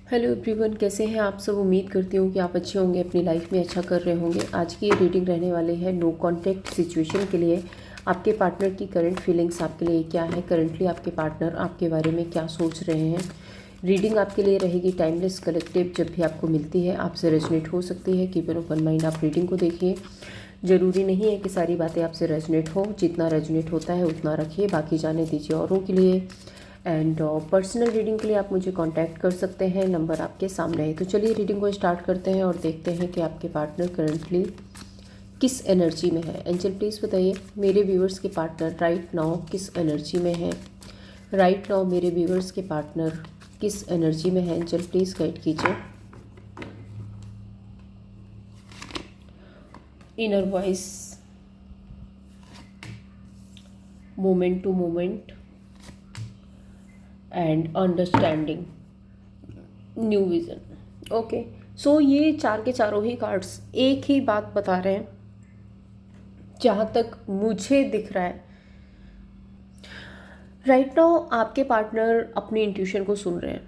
Hello everyone, कैसे हैं आप सब। उम्मीद करती हूँ कि आप अच्छे होंगे, अपनी लाइफ में अच्छा कर रहे होंगे। आज की ये रीडिंग रहने वाले हैं नो कॉन्टैक्ट सिचुएशन के लिए। आपके पार्टनर की करंट फीलिंग्स आपके लिए क्या है, करंटली आपके पार्टनर आपके बारे में क्या सोच रहे हैं। रीडिंग आपके लिए रहेगी टाइमलेस कलेक्टिव। जब भी आपको मिलती है आपसे रेजोनेट हो सकती है। कीप एन ओपन माइंड, आप रीडिंग को देखिए। ज़रूरी नहीं है कि सारी बातें आपसे रेजोनेट हो, जितना रेजोनेट होता है उतना रखिए, बाकी जाने दीजिए औरों के लिए। एंड पर्सनल रीडिंग के लिए आप मुझे कांटेक्ट कर सकते हैं, नंबर आपके सामने है। तो चलिए रीडिंग को स्टार्ट करते हैं और देखते हैं कि आपके पार्टनर करंटली किस एनर्जी में है। एंजल प्लीज़ बताइए मेरे व्यूअर्स के पार्टनर राइट नाउ किस एनर्जी में है। राइट नाउ मेरे व्यूअर्स के पार्टनर किस एनर्जी में है। एंजल प्लीज़ गाइड कीजिए। Inner voice, moment to moment and understanding, new vision. Okay, so ये चार के चारों ही कार्ड्स एक ही बात बता रहे हैं जहाँ तक मुझे दिख रहा है। राइट नाउ आपके पार्टनर अपनी इंट्यूशन को सुन रहे हैं,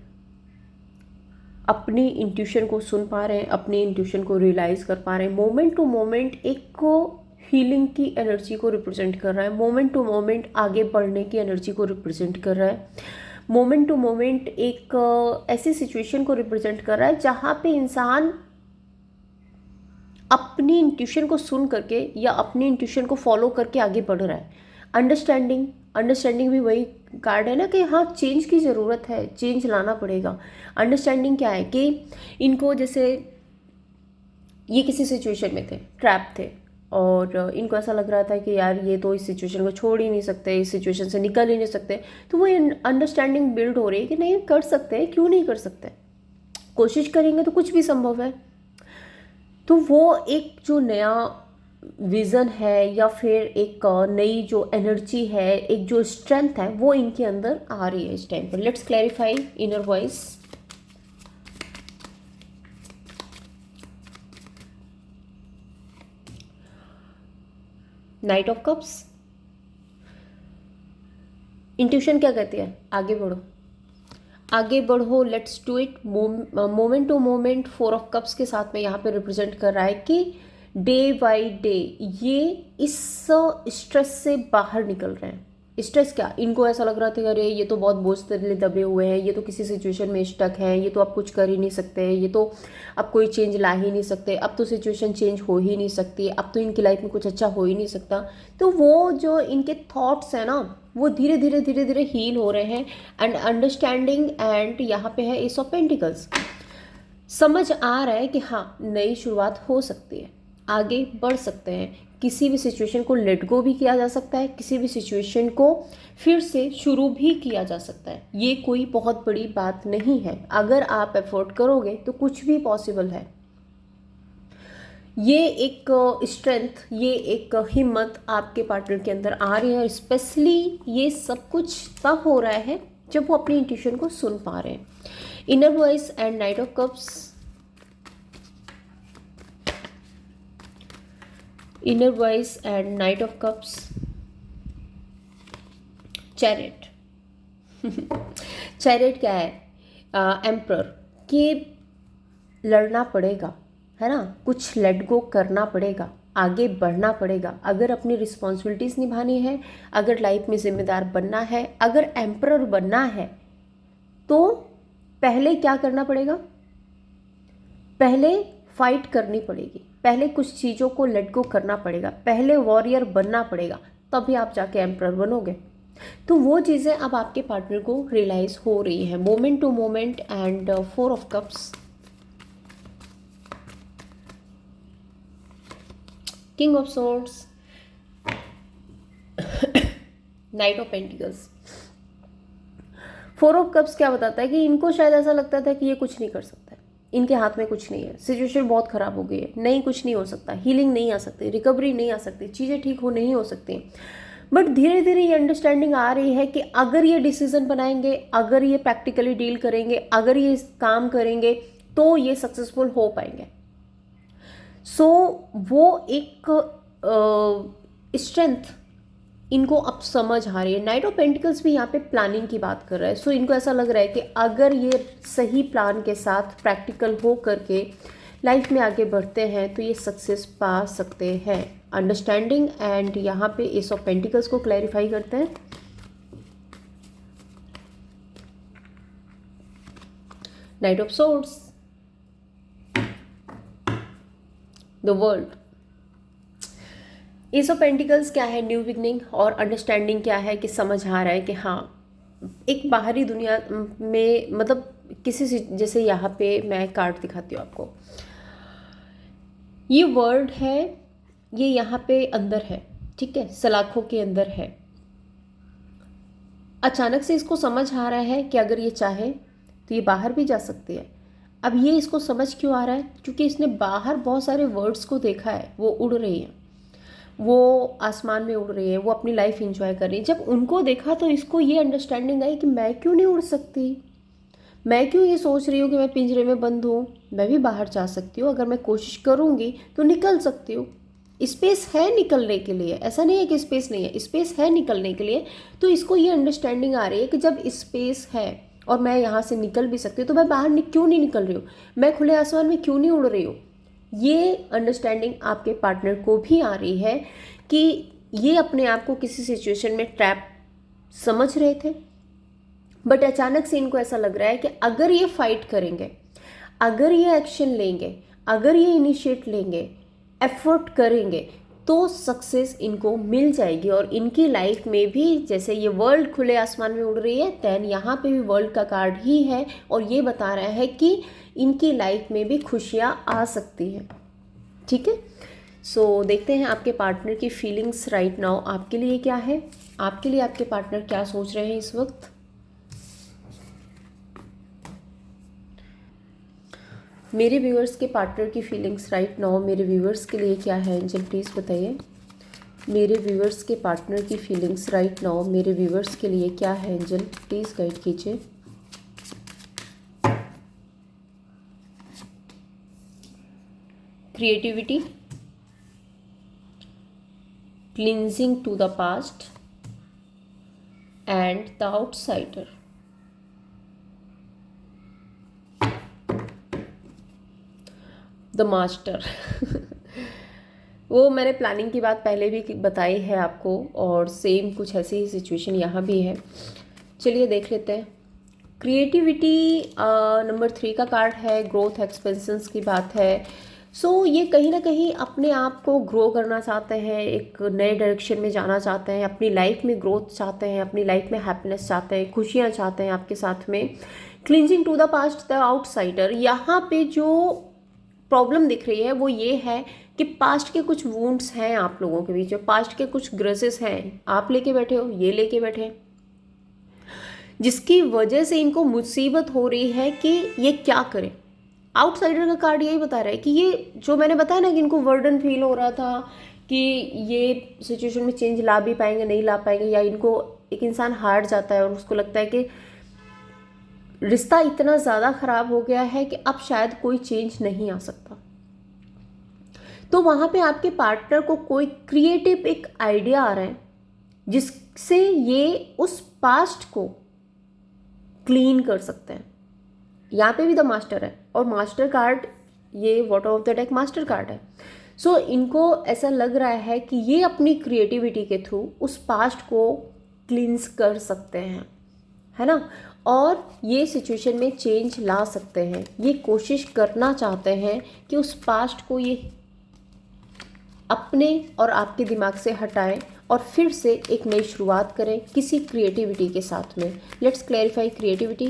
अपनी इंट्यूशन को सुन पा रहे हैं, अपनी इंट्यूशन को रियलाइज कर पा रहे हैं। मोमेंट टू मोमेंट एक को हीलिंग की एनर्जी को रिप्रेजेंट कर रहा है। मोमेंट टू मोमेंट आगे बढ़ने की एनर्जी को रिप्रेजेंट कर रहा है। मोमेंट टू मोमेंट एक ऐसी सिचुएशन को रिप्रेजेंट कर रहा है जहाँ पे इंसान अपनी इंट्यूशन को सुन करके या अपनी इंट्यूशन को फॉलो करके आगे बढ़ रहा है। अंडरस्टैंडिंग, अंडरस्टैंडिंग भी वही कार्ड है ना कि हाँ चेंज की ज़रूरत है, चेंज लाना पड़ेगा। अंडरस्टैंडिंग क्या है कि इनको जैसे ये किसी सिचुएशन में थे, ट्रैप थे, और इनको ऐसा लग रहा था कि यार ये तो इस सिचुएशन को छोड़ ही नहीं सकते, इस सिचुएशन से निकल ही नहीं सकते। तो वो अंडरस्टैंडिंग बिल्ड हो रही है कि नहीं कर सकते हैं, क्यों नहीं कर सकते, कोशिश करेंगे तो कुछ भी संभव है। तो वो एक जो नया विज़न है या फिर एक नई जो एनर्जी है, एक जो स्ट्रेंथ है वो इनके अंदर आ रही है इस टाइम पर। Let's clarify inner voice. Knight of cups, intuition क्या कहती है, आगे बढ़ो, आगे बढ़ो, let's do it. Moment to moment four of cups के साथ में यहाँ पे रिप्रेजेंट कर रहा है कि डे बाय डे ये इस स्ट्रेस से बाहर निकल रहे हैं। स्ट्रेस क्या, इनको ऐसा लग रहा था कि अरे ये तो बहुत बोझ तले दबे हुए हैं, ये तो किसी सिचुएशन में स्टक है, ये तो अब कुछ कर ही नहीं सकते, ये तो अब कोई चेंज ला ही नहीं सकते, अब तो सिचुएशन चेंज हो ही नहीं सकती, अब तो इनकी लाइफ में कुछ अच्छा हो ही नहीं सकता। तो वो जो इनके थॉट्स हैं ना वो धीरे धीरे धीरे धीरे हील हो रहे हैं। एंड अंडरस्टैंडिंग, एंड यहाँ पे है एस ऑफ पेंटिकल्स। समझ आ रहा है कि हाँ नई शुरुआत हो सकती है, आगे बढ़ सकते हैं, किसी भी सिचुएशन को लेट गो भी किया जा सकता है, किसी भी सिचुएशन को फिर से शुरू भी किया जा सकता है। ये कोई बहुत बड़ी बात नहीं है, अगर आप एफर्ट करोगे तो कुछ भी पॉसिबल है। ये एक स्ट्रेंथ, ये एक हिम्मत आपके पार्टनर के अंदर आ रही है। और स्पेशली ये सब कुछ तब हो रहा है जब वो अपनी इंट्यूशन को सुन पा रहे हैं। Inner voice and night of cups, inner voice and night of cups, chariot. Chariot क्या है, एम्प्रर, कि लड़ना पड़ेगा, है ना, कुछ लेट गो करना पड़ेगा, आगे बढ़ना पड़ेगा। अगर अपनी रिस्पॉन्सिबिलिटीज निभानी है, अगर लाइफ में जिम्मेदार बनना है, अगर एम्प्रर बनना है तो पहले क्या करना पड़ेगा, पहले फाइट करनी पड़ेगी, पहले कुछ चीज़ों को लेट गो करना पड़ेगा, पहले वॉरियर बनना पड़ेगा, तभी आप जाके एम्प्रर बनोगे। तो वो चीज़ें अब आपके पार्टनर को रियलाइज हो रही है। Moment to moment and four of cups, king of swords, knight of pentacles. Four of cups क्या बताता है कि इनको शायद ऐसा लगता था कि ये कुछ नहीं कर सकता है, इनके हाथ में कुछ नहीं है, सिचुएशन बहुत खराब हो गई है, नहीं कुछ नहीं हो सकता, हीलिंग नहीं आ सकती, रिकवरी नहीं आ सकती, चीज़ें ठीक हो नहीं हो सकती। बट धीरे धीरे ये अंडरस्टैंडिंग आ रही है कि अगर ये डिसीजन बनाएंगे, अगर ये प्रैक्टिकली डील करेंगे, अगर ये काम करेंगे तो ये सक्सेसफुल हो पाएंगे। सो वो एक स्ट्रेंथ इनको अब समझ आ रही है। नाइट ऑफ पेंटिकल्स भी यहाँ पे प्लानिंग की बात कर रहा है। सो इनको ऐसा लग रहा है कि अगर ये सही प्लान के साथ प्रैक्टिकल हो करके लाइफ में आगे बढ़ते हैं तो ये सक्सेस पा सकते हैं। अंडरस्टैंडिंग एंड यहाँ पे एस ऑफ पेंटिकल्स को क्लैरिफाई करते हैं। Night of swords, the world. S of pentacles क्या है? New beginning. और अंडरस्टैंडिंग क्या है? कि समझ आ रहा है कि हाँ, एक बाहरी दुनिया में, मतलब किसी से, जैसे यहाँ पे मैं कार्ड दिखाती हूँ आपको, ये वर्ल्ड है, ये यहाँ पे अंदर है, ठीक है, सलाखों के अंदर है। अचानक से इसको समझ आ रहा है कि अगर ये चाहे तो ये बाहर भी जा सकती है। अब ये इसको समझ क्यों आ रहा है? क्योंकि इसने बाहर बहुत सारे वर्ड्स को देखा है, वो उड़ रही हैं, वो आसमान में उड़ रही है, वो अपनी लाइफ एंजॉय कर रही है। जब उनको देखा तो इसको ये अंडरस्टैंडिंग आई कि मैं क्यों नहीं उड़ सकती, मैं क्यों ये सोच रही हूँ कि मैं पिंजरे में बंद हूँ, मैं भी बाहर जा सकती हूँ, अगर मैं कोशिश करूँगी तो निकल सकती हूँ। स्पेस है निकलने के लिए, ऐसा नहीं है कि स्पेस नहीं है, स्पेस है निकलने के लिए। तो इसको ये अंडरस्टैंडिंग आ रही है कि जब स्पेस है और मैं यहाँ से निकल भी सकती हूँ तो मैं बाहर क्यों नहीं निकल रही हूँ, मैं खुले आसमान में क्यों नहीं उड़ रही हूँ। ये अंडरस्टैंडिंग आपके पार्टनर को भी आ रही है कि ये अपने आप को किसी सिचुएशन में ट्रैप समझ रहे थे, बट अचानक से इनको ऐसा लग रहा है कि अगर ये फाइट करेंगे, अगर ये एक्शन लेंगे, अगर ये इनिशिएट लेंगे, एफर्ट करेंगे तो सक्सेस इनको मिल जाएगी। और इनकी लाइफ में भी जैसे ये वर्ल्ड खुले आसमान में उड़ रही है, दैन यहाँ पे भी वर्ल्ड का कार्ड ही है और ये बता रहा है कि इनकी लाइफ में भी खुशियाँ आ सकती हैं। ठीक है, सो देखते हैं आपके पार्टनर की फीलिंग्स राइट नाउ आपके लिए क्या है, आपके लिए आपके पार्टनर क्या सोच रहे हैं इस वक्त। मेरे व्यूअर्स के पार्टनर की फीलिंग्स राइट नाउ मेरे व्यूअर्स के लिए क्या है, एंजल प्लीज़ बताइए। मेरे व्यूअर्स के पार्टनर की फीलिंग्स राइट नाउ मेरे व्यूअर्स के लिए क्या है, एंजल प्लीज़ गाइड कीजिए। Creativity, cleansing to the past and the outsider. The master. वो मैंने प्लानिंग की बात पहले भी बताई है आपको और सेम कुछ ऐसी ही सिचुएशन यहाँ भी है। चलिए देख लेते हैं। क्रिएटिविटी नंबर 3 का कार्ड है, ग्रोथ एक्सपेंशंस की बात है। सो ये कहीं ना कहीं अपने आप को ग्रो करना चाहते हैं, एक नए डायरेक्शन में जाना चाहते हैं, अपनी लाइफ में ग्रोथ चाहते हैं, अपनी लाइफ में हैप्पीनेस चाहते हैं, खुशियाँ चाहते हैं आपके साथ में। Cleansing to the past, the outsider, यहाँ पे जो प्रॉब्लम दिख रही है वो ये है कि पास्ट के कुछ वुंड्स हैं आप लोगों के बीच में, पास्ट के कुछ ग्रसेस हैं, आप लेके बैठे हो, ये लेके बैठे हैं, जिसकी वजह से इनको मुसीबत हो रही है कि ये क्या करें। आउटसाइडर का कार्ड यही बता रहा है कि ये जो मैंने बताया ना कि इनको वर्डन फील हो रहा था कि ये सिचुएशन में चेंज ला भी पाएंगे नहीं ला पाएंगे, या इनको एक इंसान हार जाता है और उसको लगता है कि रिश्ता इतना ज़्यादा ख़राब हो गया है कि अब शायद कोई चेंज नहीं आ सकता। तो वहाँ पे आपके पार्टनर को कोई क्रिएटिव एक आइडिया आ रहा है जिससे ये उस पास्ट को क्लीन कर सकते हैं। यहाँ पे भी द मास्टर है और मास्टर कार्ड, ये bottom of the deck master card है। सो इनको ऐसा लग रहा है कि ये अपनी क्रिएटिविटी के थ्रू उस पास्ट को क्लींस कर सकते हैं, है ना, और ये सिचुएशन में चेंज ला सकते हैं। ये कोशिश करना चाहते हैं कि उस पास्ट को ये अपने और आपके दिमाग से हटाएं और फिर से एक नई शुरुआत करें किसी क्रिएटिविटी के साथ में। Let's clarify creativity.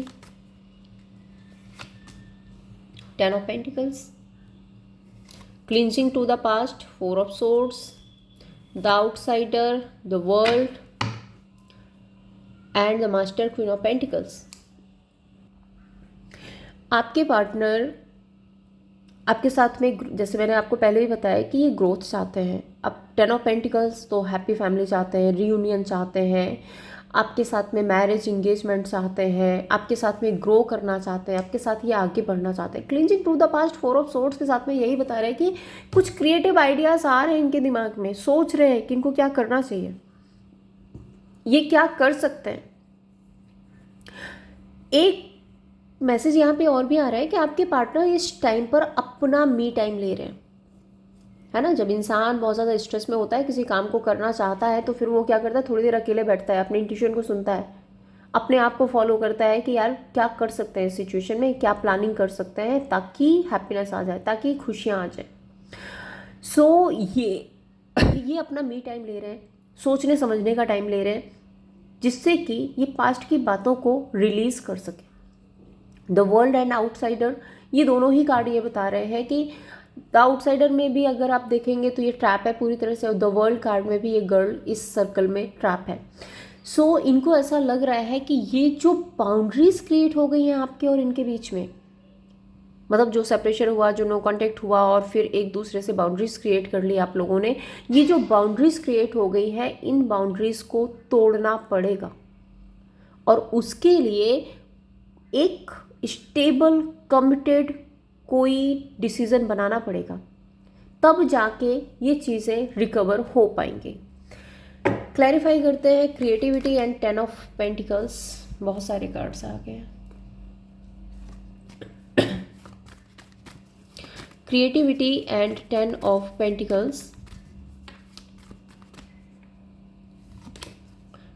10 of pentacles, cleansing to the past, 4 of swords, the outsider, the world and the master, queen of pentacles. आपके पार्टनर आपके साथ में, जैसे मैंने आपको पहले ही बताया कि ये ग्रोथ चाहते हैं। अब 10 ऑफ पेंटिकल्स तो हैप्पी फैमिली चाहते हैं, रीयूनियन चाहते हैं, आपके साथ में मैरिज इंगेजमेंट चाहते हैं, आपके साथ में ग्रो करना चाहते हैं, आपके साथ ये आगे बढ़ना चाहते हैं। Cleansing to the past, 4 of swords के साथ में यही बता रहे हैं कि कुछ क्रिएटिव आइडियाज़ आ रहे हैं इनके दिमाग में, सोच रहे हैं कि इनको क्या करना चाहिए। ये क्या कर सकते हैं। एक मैसेज यहाँ पे और भी आ रहा है कि आपके पार्टनर इस टाइम पर अपना मी टाइम ले रहे हैं, है ना। जब इंसान बहुत ज़्यादा स्ट्रेस में होता है, किसी काम को करना चाहता है, तो फिर वो क्या करता है, थोड़ी देर अकेले बैठता है, अपने इंट्यूशन को सुनता है, अपने आप को फॉलो करता है कि यार क्या कर सकते हैं इस सिचुएशन में, क्या प्लानिंग कर सकते हैं ताकि हैप्पीनेस आ जाए, ताकि खुशियाँ आ जाए। सो ये अपना मी टाइम ले रहे हैं, सोचने समझने का टाइम ले रहे हैं, जिससे कि ये पास्ट की बातों को रिलीज कर सके। द वर्ल्ड एंड आउटसाइडर, ये दोनों ही कार्ड ये बता रहे हैं कि द आउटसाइडर में भी अगर आप देखेंगे तो ये ट्रैप है पूरी तरह से, और द वर्ल्ड कार्ड में भी ये गर्ल इस सर्कल में ट्रैप है। सो इनको ऐसा लग रहा है कि ये जो बाउंड्रीज क्रिएट हो गई हैं आपके और इनके बीच में, मतलब जो सेपरेशन हुआ, जो नो कांटेक्ट हुआ, और फिर एक दूसरे से बाउंड्रीज क्रिएट कर ली आप लोगों ने, ये जो बाउंड्रीज क्रिएट हो गई है, इन बाउंड्रीज को तोड़ना पड़ेगा, और उसके लिए एक स्टेबल कमिटेड कोई डिसीजन बनाना पड़ेगा, तब जाके ये चीज़ें रिकवर हो पाएंगी। क्लैरिफाई करते हैं क्रिएटिविटी एंड 10 ऑफ पेंटिकल्स। बहुत सारे कार्ड्स आ गए हैं। Creativity and 10 of pentacles,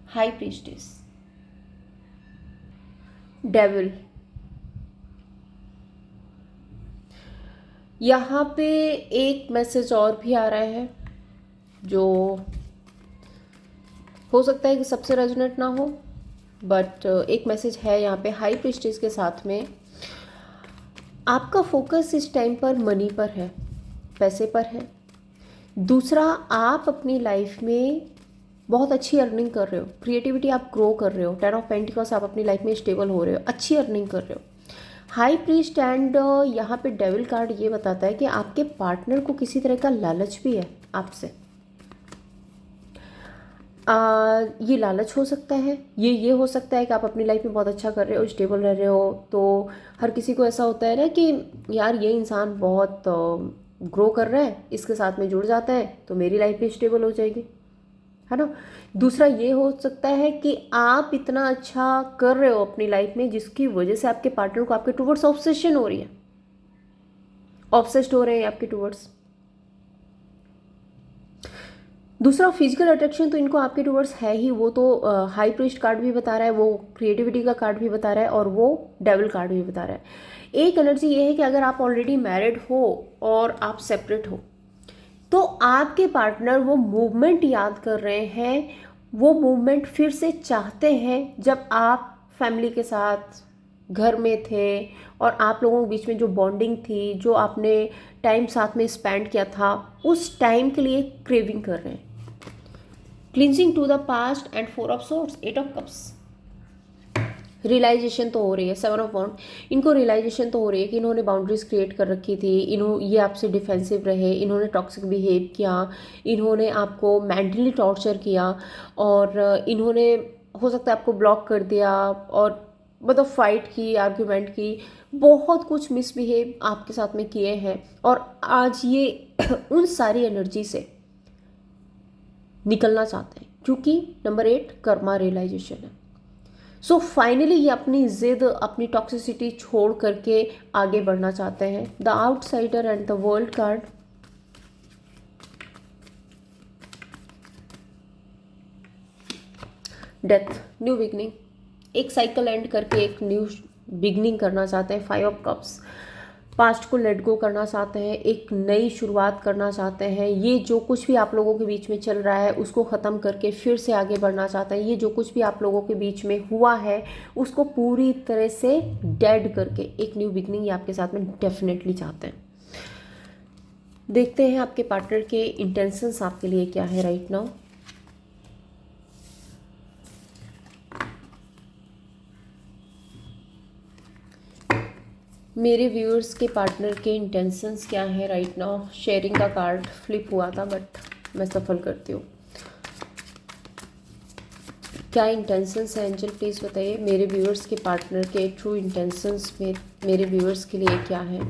high priestess, devil. यहाँ पे एक मैसेज और भी आ रहा है जो हो सकता है कि सबसे रेजोनेट ना हो, बट एक मैसेज है यहाँ पे हाई प्रीस्टेस के साथ में। आपका फोकस इस टाइम पर मनी पर है, पैसे पर है। दूसरा, आप अपनी लाइफ में बहुत अच्छी अर्निंग कर रहे हो, क्रिएटिविटी आप ग्रो कर रहे हो, 10 ऑफ पेंटिकल्स, आप अपनी लाइफ में स्टेबल हो रहे हो, अच्छी अर्निंग कर रहे हो। हाई प्रीस्ट एंड यहाँ पे डेविल कार्ड ये बताता है कि आपके पार्टनर को किसी तरह का लालच भी है आपसे। ये लालच हो सकता है, ये हो सकता है कि आप अपनी लाइफ में बहुत अच्छा कर रहे हो, स्टेबल रह रहे हो, तो हर किसी को ऐसा होता है ना कि यार ये इंसान बहुत ग्रो कर रहा है, इसके साथ में जुड़ जाता है तो मेरी लाइफ भी स्टेबल हो जाएगी, है ना। दूसरा ये हो सकता है कि आप इतना अच्छा कर रहे हो अपनी लाइफ में, जिसकी वजह से आपके पार्टनर को आपके टूवर्ड्स ऑब्सेशन हो रही है, ऑब्सेस्ड हो रहे हैं आपके टूवर्ड्स। दूसरा, फिजिकल अट्रैक्शन तो इनको आपके टूवर्ड्स है ही, वो तो हाई प्रीस्ट कार्ड भी बता रहा है, वो क्रिएटिविटी का कार्ड भी बता रहा है, और वो डेविल कार्ड भी बता रहा है। एक एनर्जी ये है कि अगर आप ऑलरेडी मैरिड हो और आप सेपरेट हो, तो आपके पार्टनर वो मूवमेंट याद कर रहे हैं, वो मूवमेंट फिर से चाहते हैं जब आप फैमिली के साथ घर में थे, और आप लोगों के बीच में जो बॉन्डिंग थी, जो आपने टाइम साथ में स्पेंड किया था, उस टाइम के लिए क्रेविंग कर रहे हैं। Cleansing to the past and 4 of swords, 8 of cups. Realisation तो हो रही है, 7 ऑफ वॉन्ड, इनको रियलाइजेशन तो हो रही है कि इन्होंने बाउंड्रीज क्रिएट कर रखी थी, ये आपसे डिफेंसिव रहे, इन्होंने टॉक्सिक बिहेव किया, इन्होंने आपको मेंटली टॉर्चर किया, और इन्होंने हो सकता है आपको ब्लॉक कर दिया, और मतलब फाइट की, आर्ग्यूमेंट की, बहुत कुछ मिसबिहेव आपके साथ में किए हैं, और आज ये उन सारी एनर्जी से निकलना चाहते हैं, क्योंकि नंबर 8 कर्मा रियलाइजेशन है। सो फाइनली ये अपनी जिद, अपनी टॉक्सिसिटी छोड़ करके आगे बढ़ना चाहते हैं। The outsider and the world card, death, new beginning, एक साइकिल एंड करके एक न्यू बिगनिंग करना चाहते हैं। 5 ऑफ कप्स, पास्ट को लेट गो करना चाहते हैं, एक नई शुरुआत करना चाहते हैं। ये जो कुछ भी आप लोगों के बीच में चल रहा है उसको ख़त्म करके फिर से आगे बढ़ना चाहते हैं। ये जो कुछ भी आप लोगों के बीच में हुआ है उसको पूरी तरह से डेड करके एक न्यू बिगनिंग आपके साथ में डेफिनेटली चाहते हैं। देखते हैं आपके पार्टनर के इंटेंशंस आपके लिए क्या है राइट नाउ। मेरे व्यूअर्स के पार्टनर के इंटेंशंस क्या है राइट नाउ। शेयरिंग का कार्ड फ्लिप हुआ था बट मैं सफल करती हूँ। क्या इंटेंशंस है एंजल, प्लीज़ बताइए। मेरे व्यूअर्स के पार्टनर के ट्रू इंटेंशंस में मेरे व्यूअर्स के लिए क्या है।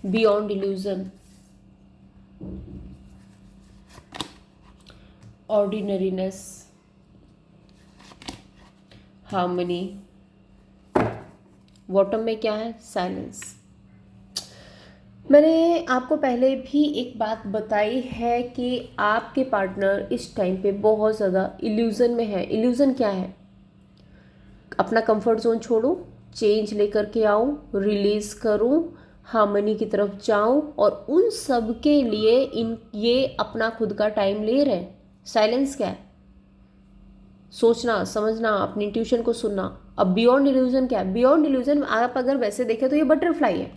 Beyond illusion, ordinariness, harmony, bottom में क्या है, साइलेंस। मैंने आपको पहले भी एक बात बताई है कि आपके पार्टनर इस टाइम पे बहुत ज़्यादा इल्यूज़न में है। इल्यूज़न क्या है, अपना कंफर्ट जोन छोड़ूं, चेंज लेकर के आऊं, रिलीज करूं, हार्मनी की तरफ जाऊं, और उन सब के लिए ये अपना खुद का टाइम ले रहे हैं। साइलेंस क्या है, सोचना समझना, अपनी इंट्यूशन को सुनना। अब बियॉन्ड इल्यूजन क्या है, बियॉन्ड इल्यूजन आप अगर वैसे देखें तो ये बटरफ्लाई है।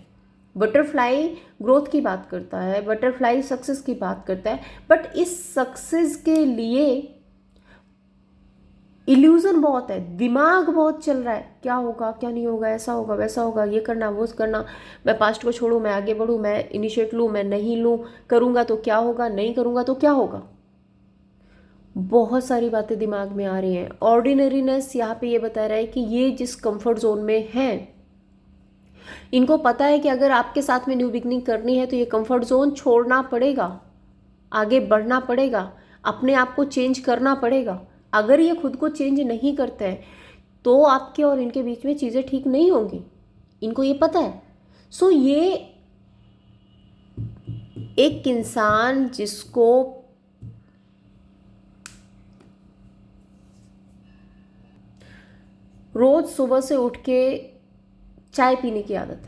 बटरफ्लाई ग्रोथ की बात करता है, बटरफ्लाई सक्सेस की बात करता है, बट इस सक्सेस के लिए इल्यूजन बहुत है, दिमाग बहुत चल रहा है, क्या होगा क्या नहीं होगा, ऐसा होगा वैसा होगा, ये करना वो करना, मैं पास्ट को छोड़ूं, मैं आगे बढ़ूं, मैं इनिशिएट लूं, मैं नहीं लूं, करूंगा तो क्या होगा, नहीं करूंगा तो क्या होगा। बहुत सारी बातें दिमाग में आ रही हैं। ऑर्डिनरीनेस यहाँ पे ये बता रहा है कि ये जिस कंफर्ट जोन में हैं, इनको पता है कि अगर आपके साथ में न्यू बिगनिंग करनी है तो ये कंफर्ट जोन छोड़ना पड़ेगा, आगे बढ़ना पड़ेगा, अपने आप को चेंज करना पड़ेगा। अगर ये खुद को चेंज नहीं करते हैं तो आपके और इनके बीच में चीज़ें ठीक नहीं होंगी, इनको ये पता है। सो ये एक इंसान जिसको रोज सुबह से उठ के चाय पीने की आदत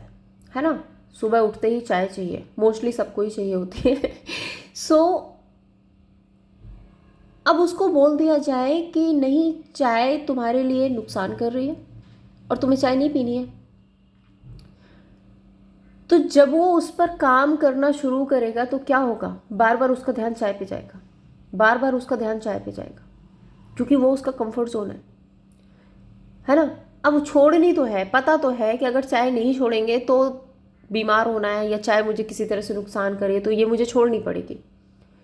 है ना, सुबह उठते ही चाय चाहिए, मोस्टली सबको ही चाहिए होती है। सो अब उसको बोल दिया जाए कि नहीं, चाय तुम्हारे लिए नुकसान कर रही है और तुम्हें चाय नहीं पीनी है, तो जब वो उस पर काम करना शुरू करेगा तो क्या होगा, बार बार उसका ध्यान चाय पे जाएगा, बार बार उसका ध्यान चाय पे जाएगा, क्योंकि वो उसका कंफर्ट जोन है ना। अब छोड़नी तो है, पता तो है कि अगर चाय नहीं छोड़ेंगे तो बीमार होना है, या चाय मुझे किसी तरह से नुकसान करे तो ये मुझे छोड़नी पड़ेगी,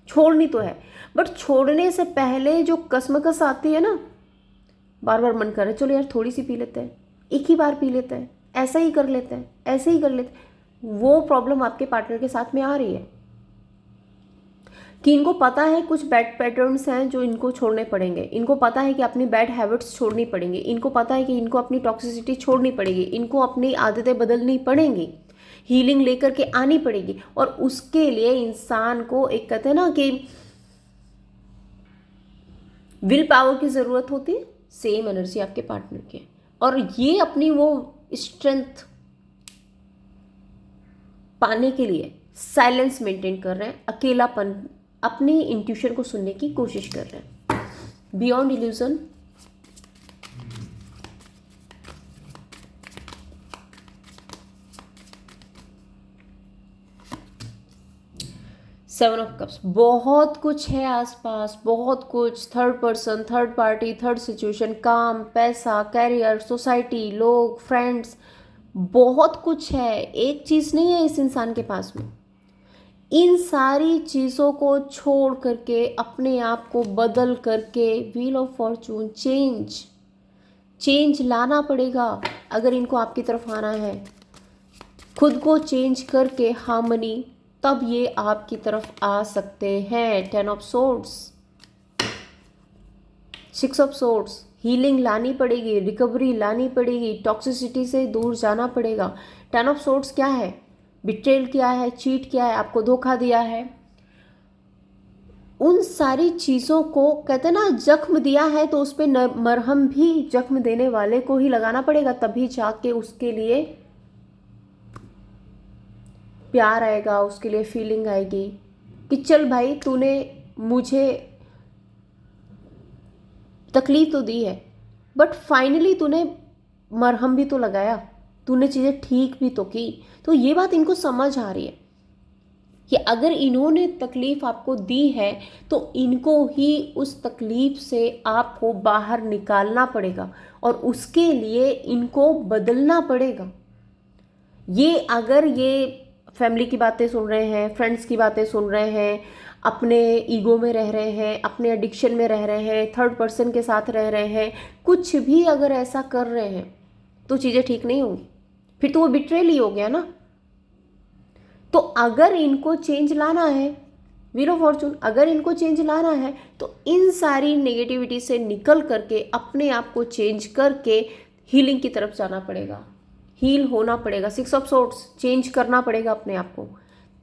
छोड़नी तो है। बट छोड़ने से पहले जो कसमकस आती है ना, बार बार मन कर रहा है चलो यार थोड़ी सी पी लेते हैं, एक ही बार पी लेते हैं, ऐसा ही कर लेते हैं, ऐसे ही कर लेते हैं, वो प्रॉब्लम आपके पार्टनर के साथ में आ रही है कि इनको पता है कुछ बैड पैटर्न्स हैं जो इनको छोड़ने पड़ेंगे, इनको पता है कि अपनी बैड हैबिट्स छोड़नी पड़ेंगी, इनको पता है कि इनको अपनी टॉक्सिसिटी छोड़नी पड़ेगी, इनको अपनी आदतें बदलनी पड़ेंगी, हीलिंग लेकर के आनी पड़ेगी। और उसके लिए इंसान को एक कहते हैं ना कि विल पावर की ज़रूरत होती है, सेम एनर्जी आपके पार्टनर की है। और ये अपनी वो स्ट्रेंथ पाने के लिए साइलेंस मेंटेन कर रहे हैं, अकेलापन, अपनी इंट्यूशन को सुनने की कोशिश कर रहे हैं। Beyond illusion, seven of cups, बहुत कुछ है आसपास, बहुत कुछ, third person, third party, third situation, काम, पैसा, कैरियर, सोसाइटी, लोग, फ्रेंड्स, बहुत कुछ है, एक चीज़ नहीं है इस इंसान के पास में। इन सारी चीज़ों को छोड़ करके अपने आप को बदल करके व्हील ऑफ फॉर्चून, चेंज लाना पड़ेगा अगर इनको आपकी तरफ आना है। खुद को चेंज करके हार्मनी, तब ये आपकी तरफ आ सकते हैं। 10 of swords, 6 of swords, healing लानी पड़ेगी, रिकवरी लानी पड़ेगी, टॉक्सिसिटी से दूर जाना पड़ेगा। 10 ऑफ सोर्ड्स क्या है, बिट्रेल क्या है, चीट क्या है, आपको धोखा दिया है, उन सारी चीज़ों को कहते हैं ना, जख्म दिया है तो उस पर मरहम भी जख्म देने वाले को ही लगाना पड़ेगा, तभी जाके उसके लिए प्यार आएगा, उसके लिए फीलिंग आएगी कि चल भाई तूने मुझे तकलीफ तो दी है, बट फाइनली तूने मरहम भी तो लगाया, तूने चीज़ें ठीक भी तो की। तो ये बात इनको समझ आ रही है कि अगर इन्होंने तकलीफ आपको दी है तो इनको ही उस तकलीफ से आपको बाहर निकालना पड़ेगा, और उसके लिए इनको बदलना पड़ेगा। ये अगर ये फैमिली की बातें सुन रहे हैं, फ्रेंड्स की बातें सुन रहे हैं, अपने ईगो में रह रहे हैं, अपने एडिक्शन में रह रहे हैं, थर्ड पर्सन के साथ रह रहे हैं, कुछ भी अगर ऐसा कर रहे हैं तो चीज़ें ठीक नहीं होंगी, फिर तो वो बिट्रेल ही हो गया ना। तो अगर इनको चेंज लाना है, व्हील ऑफ फॉर्चून, अगर इनको चेंज लाना है तो इन सारी नेगेटिविटी से निकल करके अपने आप को चेंज करके हीलिंग की तरफ जाना पड़ेगा, हील होना पड़ेगा। 6 ऑफ सोर्ड्स, चेंज करना पड़ेगा अपने आप को,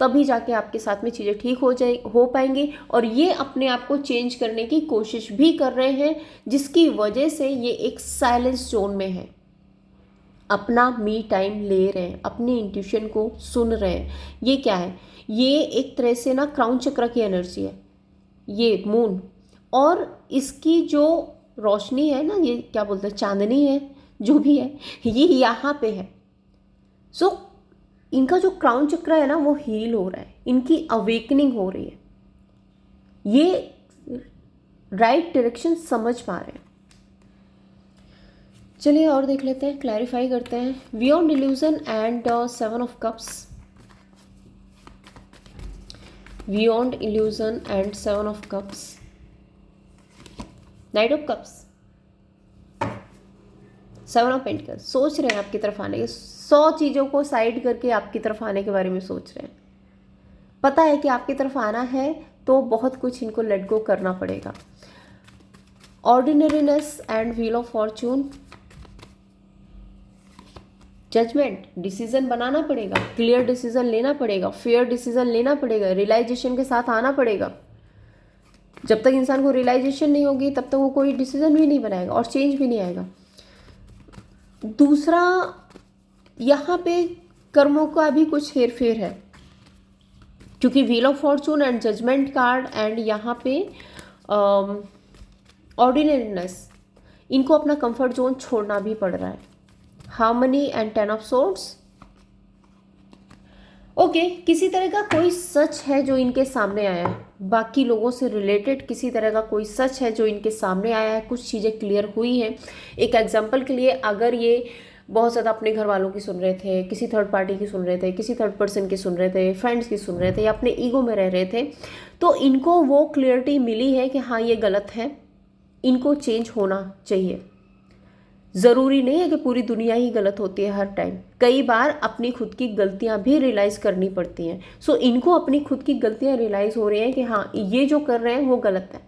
तभी जाके आपके साथ में चीज़ें ठीक हो पाएंगी। और ये अपने आप को चेंज करने की कोशिश भी कर रहे हैं, जिसकी वजह से ये एक साइलेंस जोन में है, अपना मी टाइम ले रहे हैं, अपनी इंट्यूशन को सुन रहे हैं। ये क्या है, ये एक तरह से ना क्राउन चक्र की एनर्जी है, ये मून, और इसकी जो रोशनी है ना, ये क्या बोलते हैं, चांदनी है, जो भी है, ये यहाँ पे है। सो इनका जो क्राउन चक्र है ना वो हील हो रहा है, इनकी अवेकनिंग हो रही है, ये राइट डायरेक्शन समझ पा रहे हैं। चलिए और देख लेते हैं, क्लैरिफाई करते हैं। Beyond illusion and 7 of cups, beyond illusion and 7 of cups, night of cups, 7 of pentacles. सोच रहे हैं आपकी तरफ आने के, 100 चीज़ों को साइड करके आपकी तरफ आने के बारे में सोच रहे हैं। पता है कि आपकी तरफ आना है तो बहुत कुछ इनको लेट गो करना पड़ेगा। Ordinariness and wheel of fortune, judgement, decision बनाना पड़ेगा, क्लियर डिसीजन लेना पड़ेगा, फेयर डिसीजन लेना पड़ेगा, रियलाइजेशन के साथ आना पड़ेगा। जब तक इंसान को रियलाइजेशन नहीं होगी तब तक वो कोई डिसीजन भी नहीं बनाएगा और चेंज भी नहीं आएगा। दूसरा, यहाँ पे कर्मों का भी कुछ हेर फेर है, क्योंकि wheel of fortune and judgement card and यहाँ पे ऑर्डिनरीनेस, इनको अपना कंफर्ट जोन छोड़ना भी पड़ रहा है। Harmony and 10 of swords, okay, किसी तरह का कोई सच है जो इनके सामने आया है, बाकी लोगों से रिलेटेड किसी तरह का कोई सच है जो इनके सामने आया है, कुछ चीज़ें क्लियर हुई हैं। एक एग्जांपल के लिए, अगर ये बहुत ज़्यादा अपने घर वालों की सुन रहे थे, किसी थर्ड पार्टी की सुन रहे थे, किसी थर्ड पर्सन की सुन रहे थे, फ्रेंड्स की सुन रहे थे, या अपने ईगो में रह रहे थे, तो इनको वो क्लियरिटी मिली है कि हाँ ये गलत है, इनको चेंज होना चाहिए। ज़रूरी नहीं है कि पूरी दुनिया ही गलत होती है हर टाइम, कई बार अपनी खुद की गलतियां भी रियलाइज़ करनी पड़ती हैं। सो इनको अपनी खुद की गलतियां रियलाइज़ हो रही हैं कि हाँ ये जो कर रहे हैं वो गलत है,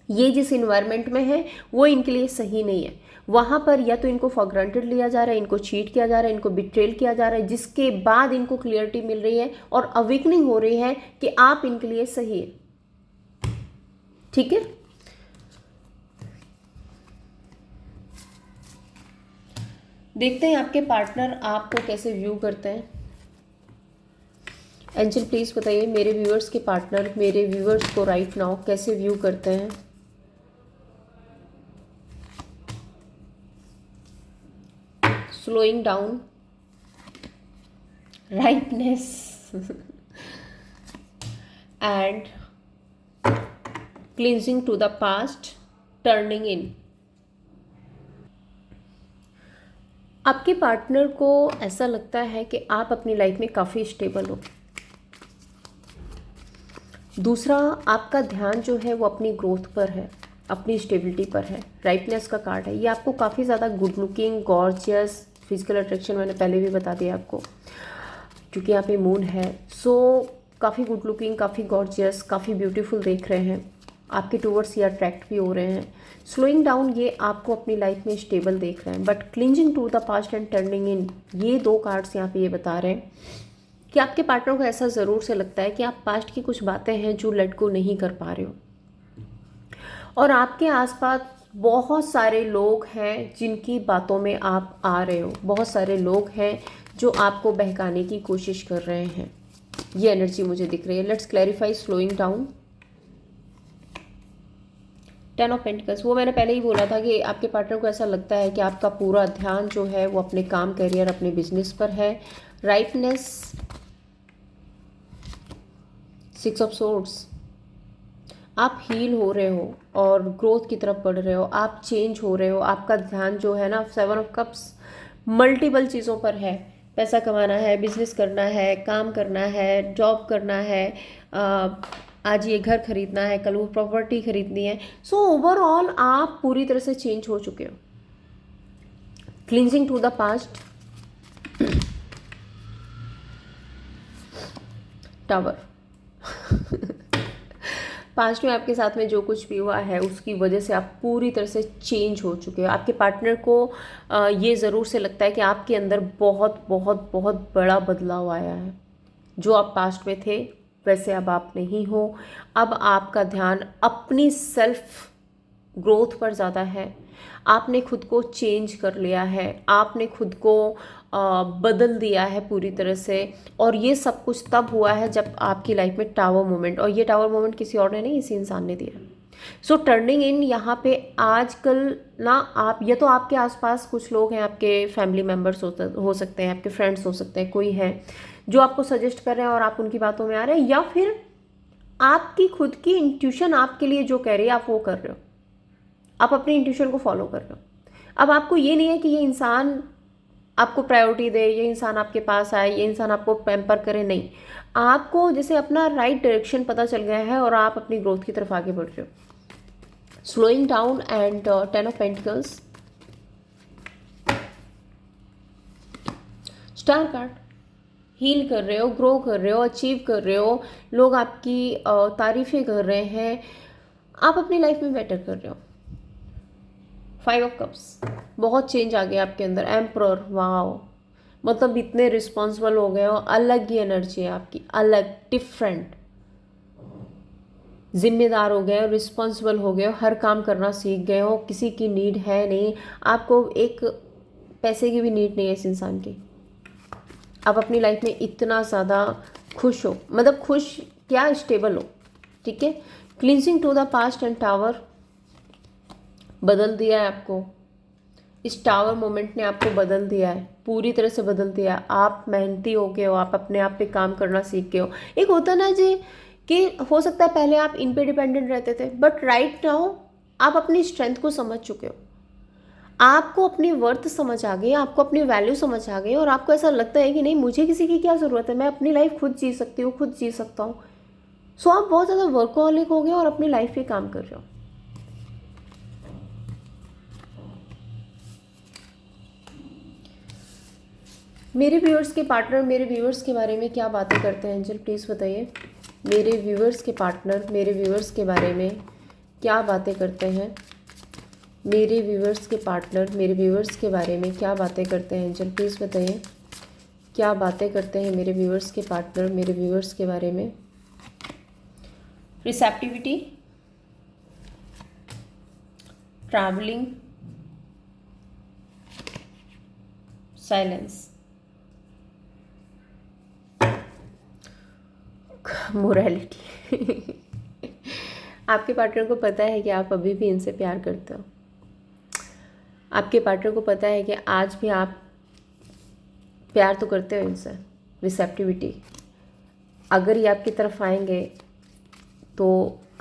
ये जिस इन्वायरमेंट में है वो इनके लिए सही नहीं है। वहाँ पर या तो इनको फॉर ग्रांटेड लिया जा रहा है, इनको चीट किया जा रहा है, इनको बिट्रेल किया जा रहा है, जिसके बाद इनको क्लियरिटी मिल रही है और अवेकनिंग हो रही है कि आप इनके लिए सही है। ठीक है, देखते हैं आपके पार्टनर आपको कैसे व्यू करते हैं। एंजल प्लीज बताइए, मेरे व्यूअर्स के पार्टनर मेरे व्यूअर्स को राइट नाउ कैसे व्यू करते हैं। Slowing down, rightness and cleansing to the past, turning in. आपके पार्टनर को ऐसा लगता है कि आप अपनी लाइफ में काफ़ी स्टेबल हो। दूसरा, आपका ध्यान जो है वो अपनी ग्रोथ पर है, अपनी स्टेबिलिटी पर है। राइटनेस का कार्ड है, ये आपको काफ़ी ज़्यादा good looking, gorgeous, physical attraction मैंने पहले भी बता दिया आपको, क्योंकि यहाँ पे मून है। सो काफ़ी गुड लुकिंग, काफ़ी गॉर्जियस, काफ़ी ब्यूटीफुल देख रहे हैं, आपके टूवर्ड्स ये अट्रैक्ट भी हो रहे हैं। स्लोइंग डाउन, ये आपको अपनी लाइफ में स्टेबल देख रहे हैं। But cleansing to the past and turning in, ये 2 कार्ड्स यहाँ पे ये बता रहे हैं कि आपके पार्टनर को ऐसा ज़रूर से लगता है कि आप पास्ट की कुछ बातें हैं जो लेट गो नहीं कर पा रहे हो, और आपके आसपास बहुत सारे लोग हैं जिनकी बातों में आप आ रहे हो, बहुत सारे लोग हैं जो आपको बहकाने की कोशिश कर रहे हैं। ये एनर्जी मुझे दिख रही है। Let's clarify slowing down. 10 of pentacles, वो मैंने पहले ही बोला था कि आपके पार्टनर को ऐसा लगता है कि आपका पूरा ध्यान जो है वो अपने काम, करियर, अपने बिजनेस पर है। राइटनेस, 6 ऑफ सोर्ड्स, आप हील हो रहे हो और ग्रोथ की तरफ बढ़ रहे हो, आप चेंज हो रहे हो। आपका ध्यान जो है ना 7 ऑफ कप्स, मल्टीपल चीज़ों पर है। पैसा कमाना है, बिजनेस करना है, काम करना है, जॉब करना है, आज ये घर खरीदना है, कल वो प्रॉपर्टी खरीदनी है। सो ओवरऑल आप पूरी तरह से चेंज हो चुके हो। Cleansing to the past, tower past में आपके साथ में जो कुछ भी हुआ है उसकी वजह से आप पूरी तरह से चेंज हो चुके हो। आपके पार्टनर को ये ज़रूर से लगता है कि आपके अंदर बहुत बहुत बहुत बड़ा बदलाव आया है। जो आप पास्ट में थे वैसे अब आप नहीं हो। अब आपका ध्यान अपनी सेल्फ ग्रोथ पर ज़्यादा है। आपने खुद को चेंज कर लिया है, आपने खुद को बदल दिया है पूरी तरह से। और ये सब कुछ तब हुआ है जब आपकी लाइफ में टावर मोमेंट, और ये टावर मोमेंट किसी और ने नहीं, इसी इंसान ने दिया। सो टर्निंग इन यहाँ पे आजकल ना, आप या तो आपके आसपास कुछ लोग हैं, आपके फैमिली मेम्बर्स हो सकते हैं, आपके फ्रेंड्स हो सकते हैं, कोई है जो आपको सजेस्ट कर रहे हैं और आप उनकी बातों में आ रहे हैं, या फिर आपकी खुद की इंट्यूशन आपके लिए जो कह रही है आप वो कर रहे हो, आप अपनी इंट्यूशन को फॉलो कर रहे हो। अब आपको ये नहीं है कि ये इंसान आपको प्रायोरिटी दे, ये इंसान आपके पास आए, ये इंसान आपको पैम्पर करे, नहीं। आपको जैसे अपना राइट डायरेक्शन पता चल गया है और आप अपनी ग्रोथ की तरफ आगे बढ़ रहे हो। Slowing down and 10 of pentacles, star card. Heal कर रहे हो, ग्रो कर रहे हो, अचीव कर रहे हो, लोग आपकी तारीफें कर रहे हैं, आप अपनी लाइफ में बेटर कर रहे हो। 5 ऑफ कप्स, बहुत चेंज आ गया आपके अंदर। एम्परर, वाओ, मतलब इतने रिस्पॉन्सिबल हो गए हो, अलग ही एनर्जी है आपकी, अलग, डिफरेंट, जिम्मेदार हो गए हो, रिस्पॉन्सिबल हो गए हो, हर काम करना सीख गए हो, किसी की नीड है नहीं, आपको एक पैसे की भी नीड नहीं है इस इंसान की। आप अपनी लाइफ में इतना ज़्यादा खुश हो, मतलब खुश क्या, स्टेबल हो, ठीक है। Cleansing to the past and tower, बदल दिया है आपको। इस टावर मोमेंट ने आपको बदल दिया है, पूरी तरह से बदल दिया है। आप मेहनती हो गए हो, आप अपने आप पे काम करना सीख गए हो। एक होता ना जी कि हो सकता है पहले आप इन पे डिपेंडेंट रहते थे, बट राइट नाउ आप अपनी स्ट्रेंथ को समझ चुके हो, आपको अपनी वर्थ समझ आ गई, आपको अपनी वैल्यू समझ आ गई, और आपको ऐसा लगता है कि नहीं, मुझे किसी की क्या ज़रूरत है, मैं अपनी लाइफ खुद जी सकती हूँ, खुद जी सकता हूँ। सो आप बहुत ज़्यादा वर्कहॉलिक हो गए और अपनी लाइफ पे काम कर रहे हो। मेरे व्यूअर्स के पार्टनर मेरे व्यूअर्स के बारे में क्या बातें करते हैं एंजल, प्लीज़ बताइए। मेरे व्यूअर्स के पार्टनर मेरे व्यूअर्स के बारे में क्या बातें करते हैं। मेरे व्यूअर्स के पार्टनर मेरे व्यूअर्स के बारे में क्या बातें करते हैं एंजल, प्लीज़ बताइए। क्या बातें करते हैं मेरे व्यूअर्स के पार्टनर मेरे व्यूअर्स के बारे में। Receptivity, travelling, silence, morality. आपके पार्टनर को पता है कि आप अभी भी इनसे प्यार करते हो। आपके पार्टनर को पता है कि आज भी आप प्यार तो करते हो इनसे। रिसेप्टिविटी, अगर ये आपकी तरफ आएंगे तो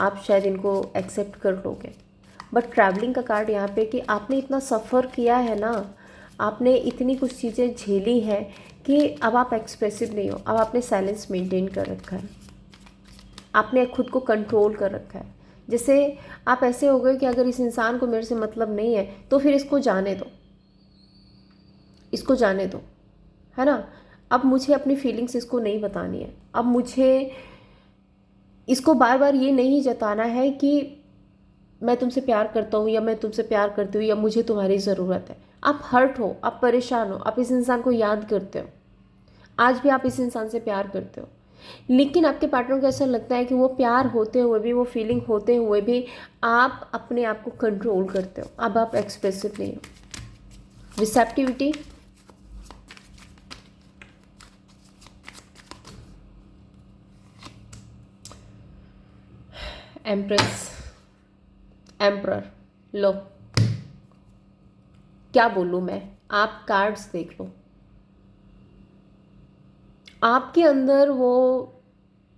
आप शायद इनको एक्सेप्ट कर लोगे। बट ट्रैवलिंग का कार्ड यहाँ पे कि आपने इतना सफ़र किया है ना, आपने इतनी कुछ चीज़ें झेली है कि अब आप एक्सप्रेसिव नहीं हो, अब आपने साइलेंस मेंटेन कर रखा है, आपने खुद को कंट्रोल कर रखा है। जैसे आप ऐसे हो गए कि अगर इस इंसान को मेरे से मतलब नहीं है तो फिर इसको जाने दो, इसको जाने दो, है ना। अब मुझे अपनी फीलिंग्स इसको नहीं बतानी है, अब मुझे इसको बार बार ये नहीं जताना है कि मैं तुमसे प्यार करता हूँ या मैं तुमसे प्यार करती हूँ या मुझे तुम्हारी ज़रूरत है। आप हर्ट हो, आप परेशान हो, आप इस इंसान को याद करते हो, आज भी आप इस इंसान से प्यार करते हो, लेकिन आपके पार्टनर को ऐसा लगता है कि वो प्यार होते हुए भी, वो फीलिंग होते हुए भी आप अपने आप को कंट्रोल करते हो, अब आप एक्सप्रेसिव नहीं हो। रिसेप्टिविटी, एम्प्रेस, एम्परर, लो, क्या बोलूँ मैं, आप कार्ड्स देख लो। आपके अंदर वो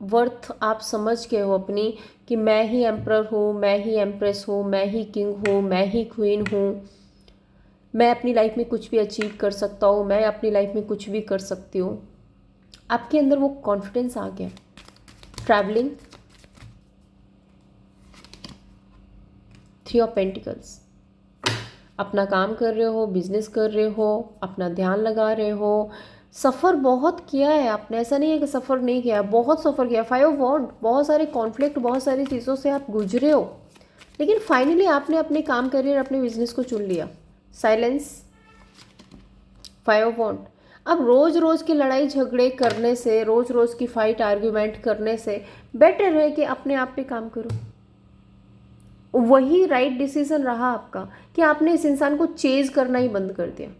वर्थ आप समझ गए हो अपनी, कि मैं ही एम्परर हूँ, मैं ही एम्प्रेस हूँ, मैं ही किंग हूँ, मैं ही क्वीन हूँ, मैं अपनी लाइफ में कुछ भी अचीव कर सकता हूँ, मैं अपनी लाइफ में कुछ भी कर सकती हूँ। आपके अंदर वो कॉन्फिडेंस आ गया। ट्रैवलिंग, 3 ऑफ पेंटिकल्स, अपना काम कर रहे हो, बिजनेस कर रहे हो, अपना ध्यान लगा रहे हो, सफ़र बहुत किया है आपने, ऐसा नहीं है कि सफ़र नहीं किया, बहुत सफ़र किया। 5 ऑफ वॉन्ड, बहुत सारे कॉन्फ्लिक्ट, बहुत सारी चीज़ों से आप गुजरे हो, लेकिन फाइनली आपने अपने काम, करियर, अपने बिजनेस को चुन लिया। साइलेंस, 5 ऑफ वॉन्ड। अब रोज़ रोज़ की लड़ाई झगड़े करने से, रोज़ रोज़ की फाइट आर्ग्यूमेंट करने से बेटर है कि अपने आप पे काम करो। वही राइट डिसीजन रहा आपका कि आपने इस इंसान को चेज करना ही बंद कर दिया।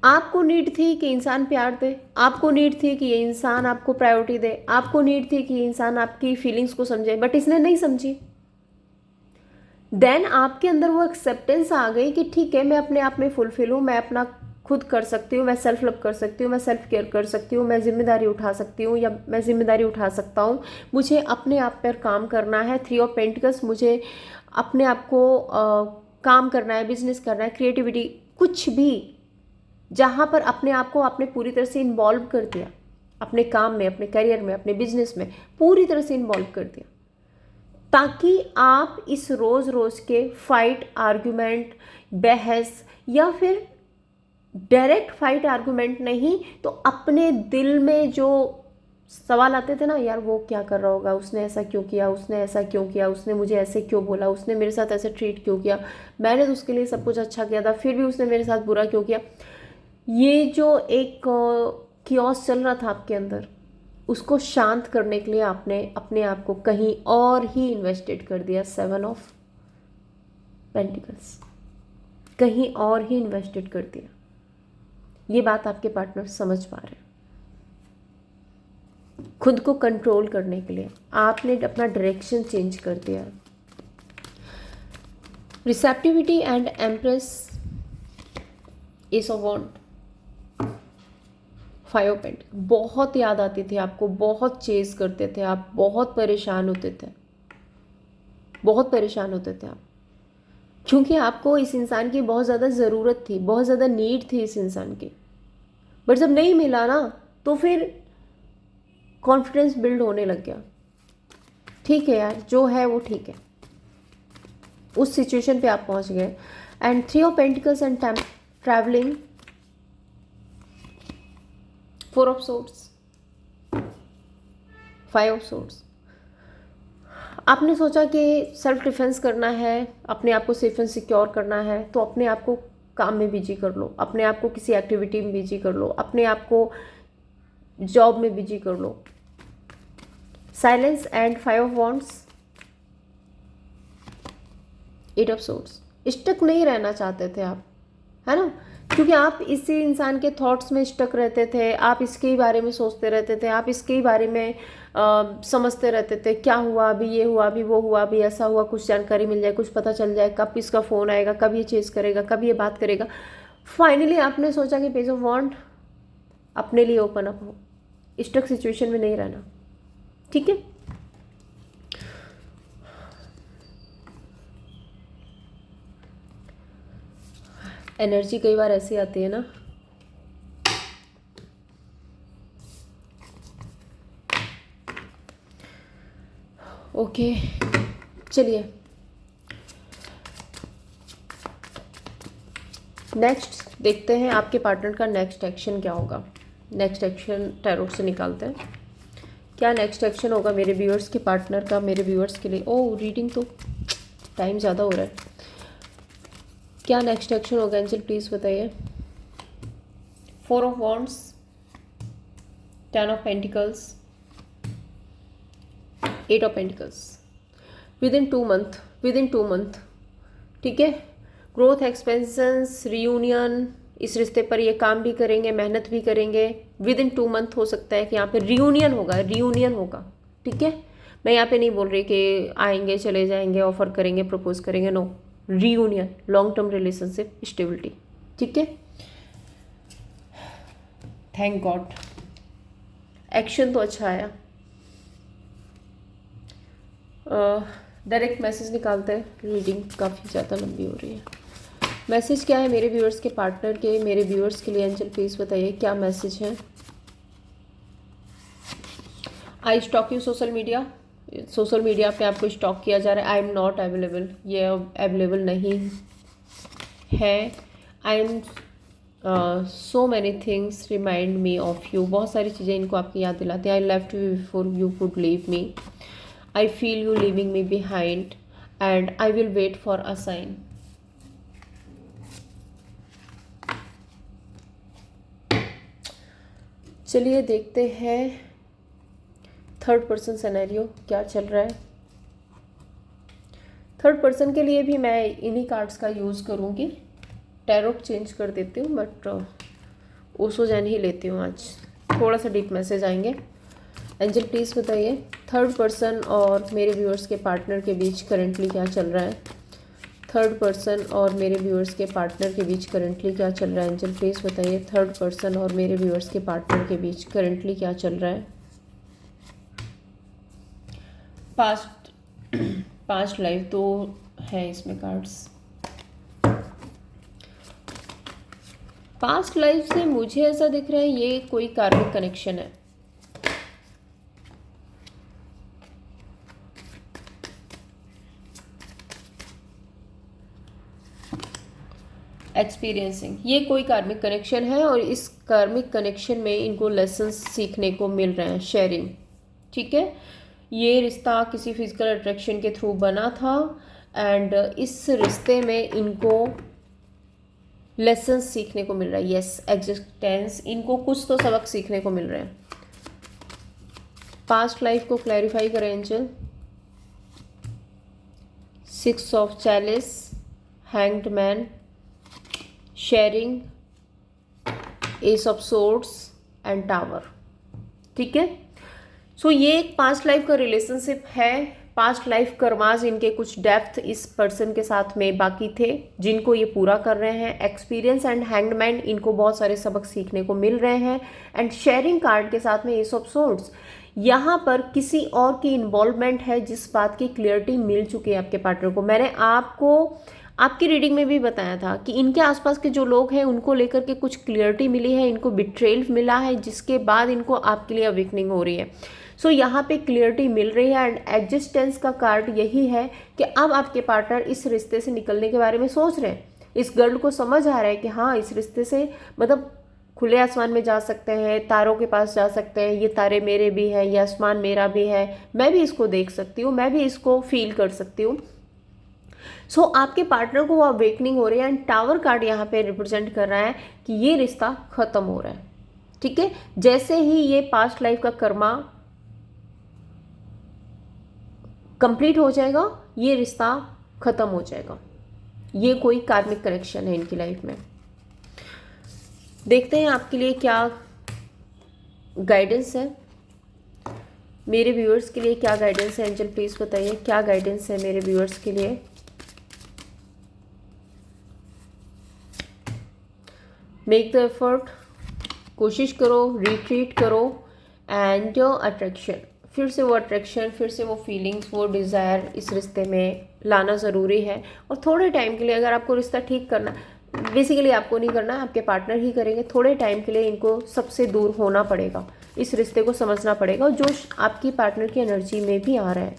आपको नीड थी कि इंसान प्यार दे, आपको नीड थी कि ये इंसान आपको प्रायोरिटी दे, आपको नीड थी कि ये इंसान आपकी फीलिंग्स को समझे, बट इसने नहीं समझी। देन आपके अंदर वो एक्सेप्टेंस आ गई कि ठीक है, मैं अपने आप में फुलफिल हूँ, मैं अपना खुद कर सकती हूँ, मैं सेल्फ लव कर सकती हूँ, मैं सेल्फ केयर कर सकती हूँ, मैं जिम्मेदारी उठा सकती हूँ, या मैं जिम्मेदारी उठा सकता हूँ, मुझे अपने आप पर काम करना है। 3 ऑफ पेंटिकल्स, मुझे अपने आप को काम करना है, बिजनेस करना है, क्रिएटिविटी, कुछ भी जहाँ पर अपने आप को आपने पूरी तरह से इन्वॉल्व कर दिया, अपने काम में, अपने करियर में, अपने बिजनेस में पूरी तरह से इन्वॉल्व कर दिया, ताकि आप इस रोज़ रोज़ के फाइट, आर्गुमेंट, बहस, या फिर डायरेक्ट फाइट आर्गुमेंट नहीं तो अपने दिल में जो सवाल आते थे ना, यार वो क्या कर रहा होगा, उसने ऐसा क्यों किया, उसने ऐसा क्यों किया, उसने मुझे ऐसे क्यों बोला, उसने मेरे साथ ऐसे ट्रीट क्यों किया, मैंने तो उसके लिए सब कुछ अच्छा किया था, फिर भी उसने मेरे साथ बुरा क्यों किया। ये जो एक कियोस चल रहा था आपके अंदर, उसको शांत करने के लिए आपने अपने आप को कहीं और ही इन्वेस्टेड कर दिया। 7 ऑफ पेंटिकल्स, कहीं और ही इन्वेस्टेड कर दिया। ये बात आपके पार्टनर समझ पा रहे हैं। खुद को कंट्रोल करने के लिए आपने अपना डायरेक्शन चेंज कर दिया। Receptivity and empress, ace of wand, 5 of pentacles, बहुत याद आती थी आपको, बहुत चेज करते थे आप, बहुत परेशान होते थे, बहुत परेशान होते थे आप, क्योंकि आपको इस इंसान की बहुत ज़्यादा ज़रूरत थी, बहुत ज़्यादा नीड थी इस इंसान की। बट जब नहीं मिला ना, तो फिर कॉन्फिडेंस बिल्ड होने लग गया। ठीक है यार, जो है वो ठीक है, उस सिचुएशन पे आप पहुंच गए। And 3 of pentacles and travelling, 4 of swords, 5 of swords. आपने सोचा कि सेल्फ डिफेंस करना है, अपने आप को सेफ एंड सिक्योर करना है, तो अपने आप को काम में बिजी कर लो, अपने आप को किसी एक्टिविटी में बिजी कर लो, अपने आप को जॉब में बिजी कर लो। Silence and 5 of wands, 8 of swords. Stuck नहीं रहना चाहते थे आप, है ना, क्योंकि आप इसी इंसान के थॉट्स में स्टक रहते थे, आप इसके ही बारे में सोचते रहते थे, आप इसके ही बारे में समझते रहते थे, क्या हुआ अभी, ये हुआ अभी, वो हुआ अभी, ऐसा हुआ, कुछ जानकारी मिल जाए, कुछ पता चल जाए, कब इसका फ़ोन आएगा, कब ये चेज करेगा, कब ये बात करेगा। फाइनली आपने सोचा कि पेज ऑफ वॉन्ड, अपने लिए ओपन अप हो, स्टक सिचुएशन में नहीं रहना। ठीक है, एनर्जी कई बार ऐसी आती है ना, ओके चलिए नेक्स्ट देखते हैं आपके पार्टनर का नेक्स्ट एक्शन क्या होगा। नेक्स्ट एक्शन टैरोट से निकालते हैं, क्या नेक्स्ट एक्शन होगा मेरे व्यूअर्स के पार्टनर का, मेरे व्यूअर्स के लिए। ओह रीडिंग तो टाइम ज़्यादा हो रहा है, क्या नेक्स्ट एक्शन होगा एंजल प्लीज़ बताइए। 4 of wands, 10 of pentacles, 8 of pentacles. With in 2 month, ठीक है, ग्रोथ, एक्सपेंशंस, रियूनियन, इस रिश्ते पर ये काम भी करेंगे, मेहनत भी करेंगे। विद इन 2 मंथ हो सकता है कि यहाँ पे रियूनियन होगा, ठीक है। मैं यहाँ पे नहीं बोल रही कि आएंगे चले जाएंगे, ऑफर करेंगे, प्रपोज करेंगे, no, reunion, long term relationship, stability, ठीक है। थैंक गॉड, एक्शन तो अच्छा आया। डायरेक्ट मैसेज निकालते हैं, रीडिंग काफ़ी ज़्यादा लंबी हो रही है। मैसेज क्या है मेरे व्यूअर्स के पार्टनर के, मेरे व्यूअर्स के लिए एंजल प्लीज़ बताइए क्या मैसेज है। I stalk you social media पे आपको स्टॉक किया जा रहा है। आई एम नॉट अवेलेबल, ये अवेलेबल नहीं है। I am so many things remind me of you, बहुत सारी चीज़ें इनको आपकी याद दिलाती हैं। I left you before you could leave me, I feel you leaving me behind and I will wait for a sign. चलिए देखते हैं थर्ड पर्सन सिनेरियो क्या चल रहा है। थर्ड पर्सन के लिए भी मैं इन्हीं कार्ड्स का यूज़ करूँगी। टैरोट चेंज कर देती हूँ बट ओशो जैन ही लेती हूँ आज। थोड़ा सा डीप मैसेज आएंगे। एंजल प्लीज़ बताइए थर्ड पर्सन और मेरे व्यूअर्स के पार्टनर के बीच करंटली क्या चल रहा है। थर्ड पर्सन और मेरे व्यूअर्स के पार्टनर के बीच करंटली क्या चल रहा है। एंजल प्लीज़ बताइए थर्ड पर्सन और मेरे व्यूअर्स के पार्टनर के बीच करंटली क्या चल रहा है। पास्ट लाइफ तो है इसमें कार्ड्स। पास्ट लाइफ से मुझे ऐसा दिख रहा है ये कोई कार्मिक कनेक्शन है। एक्सपीरियंसिंग, ये कोई कार्मिक कनेक्शन है और इस कार्मिक कनेक्शन में इनको लेसन्स सीखने को मिल रहे हैं। शेयरिंग, ठीक है। ये रिश्ता किसी फिजिकल अट्रैक्शन के थ्रू बना था एंड इस रिश्ते में इनको लेसन्स सीखने को मिल रहा है। यस, एग्जिस्टेंस, इनको कुछ तो सबक सीखने को मिल रहे हैं। पास्ट लाइफ को क्लैरिफाई करें angel. 6 of chalice, hanged man, sharing, S of swords and tower, ठीक है। सो ये एक पास्ट लाइफ का रिलेशनशिप है। पास्ट लाइफ कर्माज इनके कुछ डेप्थ इस पर्सन के साथ में बाकी थे जिनको ये पूरा कर रहे हैं। एक्सपीरियंस एंड हैंगमैन, इनको बहुत सारे सबक सीखने को मिल रहे हैं। एंड शेयरिंग कार्ड के साथ में एस ऑफ सोर्ड्स, यहाँ पर किसी और की इन्वॉल्वमेंट है जिस बात की क्लियरिटी मिल चुकी है आपके पार्टनर को। मैंने आपको आपकी रीडिंग में भी बताया था कि इनके आसपास के जो लोग हैं उनको लेकर के कुछ क्लियरिटी मिली है, इनको बिट्रेल मिला है जिसके बाद इनको आपके लिए अवेकनिंग हो रही है। सो यहाँ पे क्लियरिटी मिल रही है एंड एग्जिस्टेंस का कार्ड यही है कि अब आपके पार्टनर इस रिश्ते से निकलने के बारे में सोच रहे हैं। इस गर्ल को समझ आ रहा है कि हाँ, इस रिश्ते से मतलब खुले आसमान में जा सकते हैं, तारों के पास जा सकते हैं, ये तारे मेरे भी हैं, ये आसमान मेरा भी है, मैं भी इसको देख सकती हूँ, मैं भी इसको फील कर सकती हूँ। सो आपके पार्टनर को वो अवेकनिंग हो रही है एंड टावर कार्ड यहाँ पे रिप्रेजेंट कर रहा है कि ये रिश्ता खत्म हो रहा है, ठीक है। जैसे ही ये पास्ट लाइफ का कर्मा कंप्लीट हो जाएगा ये रिश्ता खत्म हो जाएगा। ये कोई कार्मिक कनेक्शन है इनकी लाइफ में। देखते हैं आपके लिए क्या गाइडेंस है, मेरे व्यूअर्स के लिए क्या गाइडेंस है। एंजल प्लीज बताइए क्या गाइडेंस है मेरे व्यूअर्स के लिए। मेक द एफर्ट, कोशिश करो, रिट्रीट करो एंड अट्रैक्शन, फिर से वो अट्रैक्शन, फिर से वो फीलिंग्स, वो डिज़ायर इस रिश्ते में लाना ज़रूरी है। और थोड़े टाइम के लिए अगर आपको रिश्ता ठीक करना, बेसिकली आपको नहीं करना, आपके पार्टनर ही करेंगे। थोड़े टाइम के लिए इनको सबसे दूर होना पड़ेगा, इस रिश्ते को समझना पड़ेगा जो आपकी पार्टनर की एनर्जी में भी आ रहा है।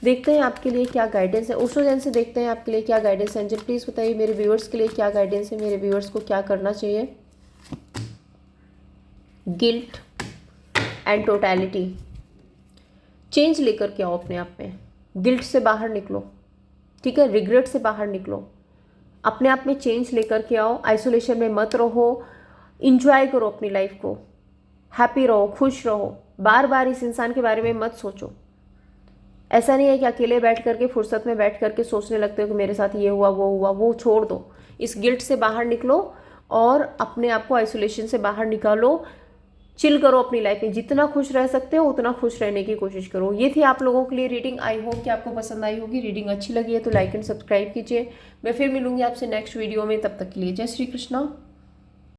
देखते हैं आपके लिए क्या गाइडेंस है। ओशो जैन से देखते हैं आपके लिए क्या गाइडेंस है। एंजल प्लीज़ बताइए मेरे व्यूअर्स के लिए क्या गाइडेंस है, मेरे व्यूअर्स को क्या करना चाहिए। गिल्ट एंड टोटलिटी, चेंज लेकर के आओ अपने आप में। गिल्ट से बाहर निकलो, ठीक है, रिग्रेट से बाहर निकलो, अपने आप में चेंज लेकर के आओ। आइसोलेशन में मत रहो, इंजॉय करो अपनी लाइफ को, हैप्पी रहो, खुश रहो। बार बार इस इंसान के बारे में मत सोचो। ऐसा नहीं है कि अकेले बैठ करके फुर्सत में बैठ करके सोचने लगते हो कि मेरे साथ ये हुआ वो हुआ, वो छोड़ दो। इस गिल्ट से बाहर निकलो और अपने आप को आइसोलेशन से बाहर निकालो। चिल करो अपनी लाइफ में, जितना खुश रह सकते हो उतना खुश रहने की कोशिश करो। ये थी आप लोगों के लिए रीडिंग। आई होप कि आपको पसंद आई होगी। रीडिंग अच्छी लगी है तो लाइक एंड सब्सक्राइब कीजिए। मैं फिर मिलूंगी आपसे नेक्स्ट वीडियो में, तब तक के लिए जय श्री कृष्णा।